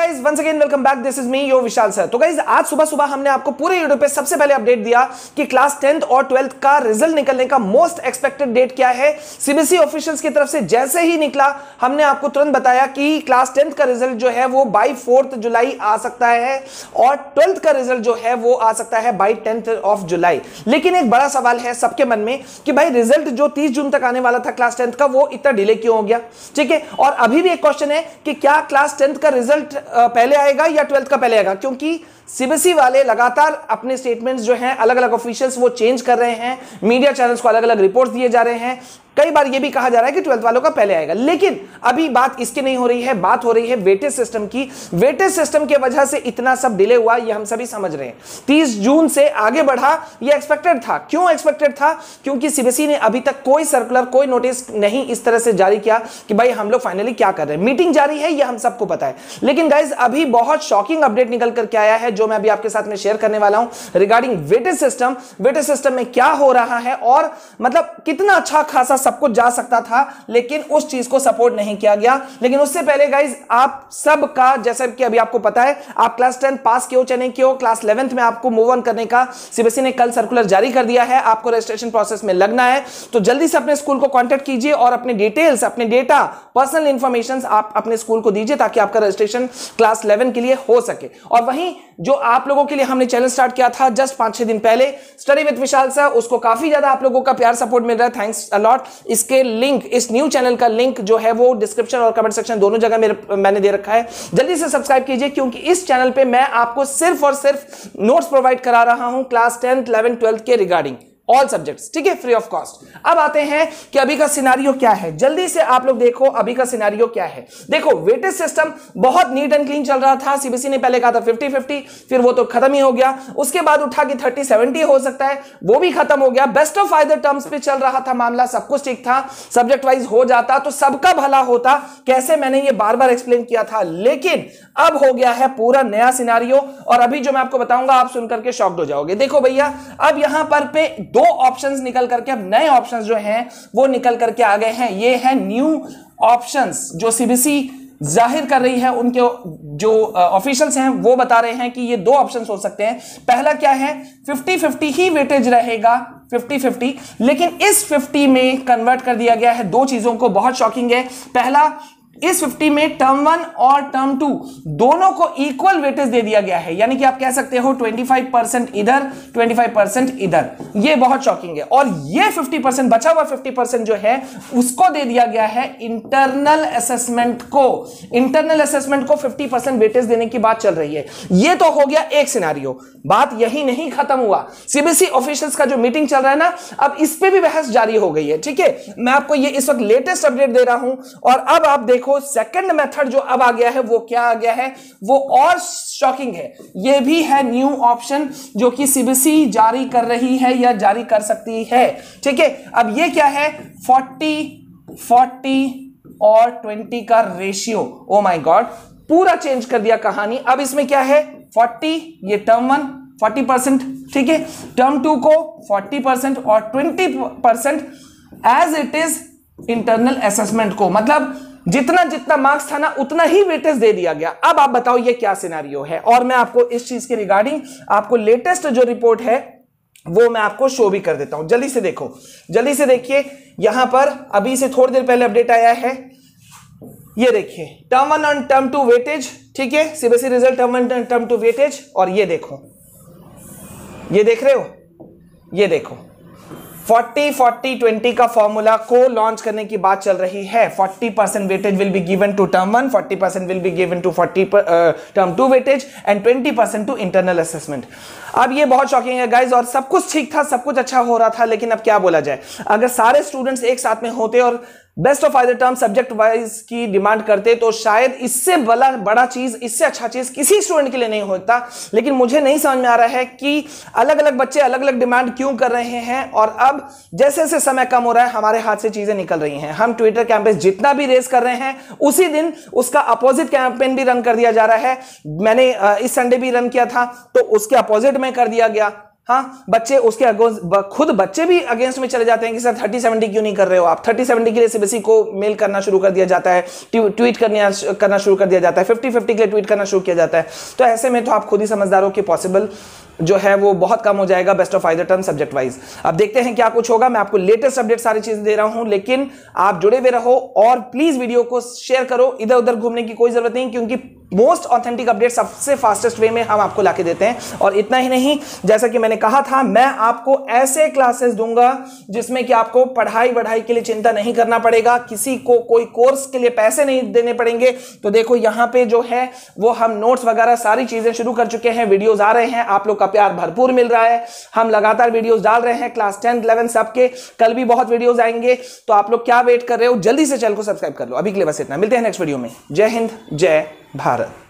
Guys once again welcome back, this is me your Vishal sir. तो guys आज सुबह सुबह हमने आपको पूरे यूट्यूब पे सबसे पहले अपडेट दिया कि क्लास 10th और 12th का रिजल्ट निकलने का मोस्ट एक्सपेक्टेड डेट क्या है। सीबीएसई ऑफिशियल्स की तरफ से जैसे ही निकला हमने आपको तुरंत बताया कि क्लास 10th का रिजल्ट जो है वो बाई 4th जुलाई आ सकता है और 12th का रिजल्ट जो है वो आ सकता है बाई 10th ऑफ जुलाई। लेकिन एक बड़ा सवाल है सबके मन में कि भाई रिजल्ट जो 30 जून तक आने वाला था क्लास 10th का वो इतना डिले क्यों हो गया। ठीक है, और अभी भी एक क्वेश्चन है कि क्या क्लास 10th का रिजल्ट पहले आएगा या 12th का पहले आएगा, क्योंकि सीबीएसई वाले लगातार अपने स्टेटमेंट्स जो हैं अलग अलग ऑफिशियल्स वो चेंज कर रहे हैं, मीडिया चैनल्स को अलग अलग रिपोर्ट्स दिए जा रहे हैं। कई बार ये भी कहा जा रहा है कि 12th वालों का पहले आएगा, लेकिन अभी बात इसकी नहीं हो रही है, बात हो रही है वेटेज सिस्टम की। वेटेज सिस्टम की वजह से इतना सब डिले हुआ ये हम सभी समझ रहे हैं। 30 जून से आगे बढ़ा ये एक्सपेक्टेड था। क्यों एक्सपेक्टेड था? क्योंकि सीबीएसई ने अभी तक कोई सर्कुलर कोई नोटिस नहीं इस तरह से जारी किया कि भाई हम लोग फाइनली क्या कर रहे हैं। मीटिंग जारी है ये हम सबको पता है, लेकिन गाइज अभी बहुत शॉकिंग अपडेट निकल करके आया है जो मैं अभी आपके साथ में शेयर करने वाला हूं regarding weightage system. Weightage system में क्या हो रहा है और मतलब कितना अच्छा खासा सब कुछ जा सकता था, लेकिन उस चीज को सपोर्ट नहीं किया गया। लेकिन उससे पहले गाइज आप सबका जैसा कि अभी आपको पता है आप क्लास 10 पास किए हो चाहे नहीं किए हो, क्लास 11th में आपको मूव ऑन करने का सीबीएसई ने कल सर्कुलर जारी कर दिया है। आपको रजिस्ट्रेशन प्रोसेस में लगना है तो जल्दी से अपने स्कूल को कांटेक्ट कीजिए और अपने डिटेल्स, अपने डेटा, पर्सनल इंफॉर्मेशन आप अपने स्कूल को दीजिए ताकि आपका रजिस्ट्रेशन क्लास 11 के लिए हो सके। और वहीं जो आप लोगों के लिए हमने चैनल स्टार्ट किया था जस्ट 5-6 दिन पहले, स्टडी विद विशाल सर, उसको काफी ज्यादा आप लोगों का प्यार सपोर्ट मिल रहा है, थैंक्स अ लॉट। इसके लिंक, इस न्यू चैनल का लिंक जो है वो डिस्क्रिप्शन और कमेंट सेक्शन दोनों जगह मैंने दे रखा है। जल्दी से सब्सक्राइब कीजिए क्योंकि इस चैनल पे मैं आपको सिर्फ और सिर्फ नोट्स प्रोवाइड करा रहा हूं क्लास 10th 11th 12th के रिगार्डिंग ऑल सब्जेक्ट्स, ठीक है, फ्री ऑफ कॉस्ट। अब आते हैं कि अभी का सिनारियो क्या है। जल्दी से आप लोग देखो अभी का सिनारियो क्या है। देखो वेटेज सिस्टम बहुत नीट एंड क्लीन चल रहा था। सीबीएसई ने पहले कहा था 50-50, फिर वो तो खत्म ही हो गया। उसके बाद उठा कि 30-70 हो सकता है, वो भी खत्म हो गया। बेस्ट ऑफ आइदर टर्म्स पे चल रहा था मामला, सब कुछ ठीक था। सब्जेक्ट वाइज हो जाता तो सबका भला होता, कैसे मैंने ये बार बार एक्सप्लेन किया था। लेकिन अब हो गया है पूरा नया सिनारियो और अभी जो मैं आपको बताऊंगा आप सुनकर के शॉक्ड हो जाओगे। देखो भैया अब यहां पर पे दो ऑप्शंस निकल करके, अब नए ऑप्शंस जो हैं वो निकल करके आ गए हैं। ये है न्यू ऑप्शंस जो सीबीएसई जाहिर कर रही है, उनके जो ऑफिशियल्स हैं वो बता रहे हैं कि ये दो ऑप्शंस हो सकते हैं। पहला क्या है, 50-50 ही वेटेज रहेगा, 50-50, लेकिन इस 50 में कन्वर्ट कर दिया गया है दो चीजों को। बहुत शॉकिंग है। पहला, इस 50 में टर्म 1 और टर्म 2 दोनों को इक्वल वेटेज दे दिया गया है, यानी कि आप कह सकते हो 25% इधर 25% इधर। ये बहुत शॉकिंग है। और ये 50% बचा हुआ 50% जो है उसको दे दिया गया है इंटरनल असेसमेंट को। इंटरनल असेसमेंट को 50% वेटेज देने की बात चल रही है। ये तो हो गया एक सिनारियो। बात यही नहीं खत्म हुआ। सीबीएसई ऑफिशियल्स का जो मीटिंग चल रहा है ना, अब इस पे भी बहस जारी हो गई है। ठीक है, मैं आपको ये इस वक्त लेटेस्ट अपडेट दे रहा हूं और अब आप देखो सेकंड मेथड जो अब आ गया है वो क्या आ गया है, वो और शॉकिंग है। ये भी है न्यू ऑप्शन जो कि सीबीएसई जारी कर रही है या जारी कर सकती है। ठीक है, अब ये क्या है, 40 और 20 का रेशियो। ओ माय गॉड, पूरा चेंज कर दिया कहानी। अब इसमें क्या है, 40, ये टर्म 1 40%, ठीक है, टर्म 2 को 40% और 20% as it is internal assessment को। मतलब जितना जितना मार्क्स था ना उतना ही वेटेज दे दिया गया। अब आप बताओ ये क्या सिनेरियो है। और मैं आपको इस चीज के रिगार्डिंग आपको लेटेस्ट जो रिपोर्ट है वो मैं आपको शो भी कर देता हूं। जल्दी से देखो, जल्दी से देखिए, यहां पर अभी से थोड़ी देर पहले अपडेट आया है। ये देखिए टर्म 1 और टर्म 2 वेटेज, ठीक है, सीबीएसई रिजल्ट टर्म 1 और टर्म 2 वेटेज। और ये देखो, ये देख रहे हो, ये देखो 40-40-20 का फॉर्मूला को लॉन्च करने की बात चल रही है। 40% weightage will be given to term 1, 40% will be given to term 2 weightage and 20% to internal assessment. अब ये बहुत शॉकिंग है गाइज, और सब कुछ ठीक था, सब कुछ अच्छा हो रहा था, लेकिन अब क्या बोला जाए, अगर सारे स्टूडेंट्स एक साथ में होते और best of either term subject wise की डिमांड करते तो शायद इससे बड़ा चीज, इससे अच्छा चीज किसी स्टूडेंट के लिए नहीं होता। लेकिन मुझे नहीं समझ में आ रहा है कि अलग अलग बच्चे अलग अलग डिमांड क्यों कर रहे हैं। और अब जैसे जैसे समय कम हो रहा है हमारे हाथ से चीजें निकल रही हैं। हम ट्विटर कैंपेन जितना भी रेस कर रहे हैं उसी दिन उसका अपोजिट कैंपेन भी रन कर दिया जा रहा है। मैंने इस संडे भी रन किया था तो उसके अपोजिट में कर दिया गया। हाँ, बच्चे उसके खुद बच्चे भी अगेंस्ट में चले जाते हैं कि सर 30-70 क्यों नहीं कर रहे हो आप। 30-70 के लिए सीबीएसई को मेल करना शुरू कर दिया जाता है, ट्वीट करना शुरू कर दिया जाता है, 50-50 के लिए ट्वीट करना शुरू किया जाता है। तो ऐसे में तो आप खुद ही समझदार हो कि पॉसिबल जो है वो बहुत कम हो जाएगा best of either term subject wise. अब देखते हैं क्या कुछ होगा। मैं आपको लेटेस्ट अपडेट सारी चीजें दे रहा हूं, लेकिन आप जुड़े हुए रहो और प्लीज वीडियो को शेयर करो। इधर उधर घूमने की कोई जरूरत नहीं, क्योंकि मोस्ट ऑथेंटिक अपडेट सबसे फास्टेस्ट वे में हम आपको लाके देते हैं। और इतना ही नहीं, जैसा कि मैंने कहा था, मैं आपको ऐसे क्लासेस दूंगा जिसमें कि आपको पढ़ाई वढ़ाई के लिए चिंता नहीं करना पड़ेगा, किसी को कोई कोर्स के लिए पैसे नहीं देने पड़ेंगे। तो देखो यहां पे जो है वो हम नोट्स वगैरह सारी चीजें शुरू कर चुके हैं, वीडियोस आ रहे हैं, आप लोग का प्यार भरपूर मिल रहा है, हम लगातार वीडियोस डाल रहे हैं क्लास 10, 11 सबके। कल भी बहुत वीडियोस आएंगे, तो आप लोग क्या वेट कर रहे हो, जल्दी से चैनल को सब्सक्राइब कर लो। अभी के लिए बस इतना, मिलते हैं नेक्स्ट वीडियो में। जय हिंद, जय भारत।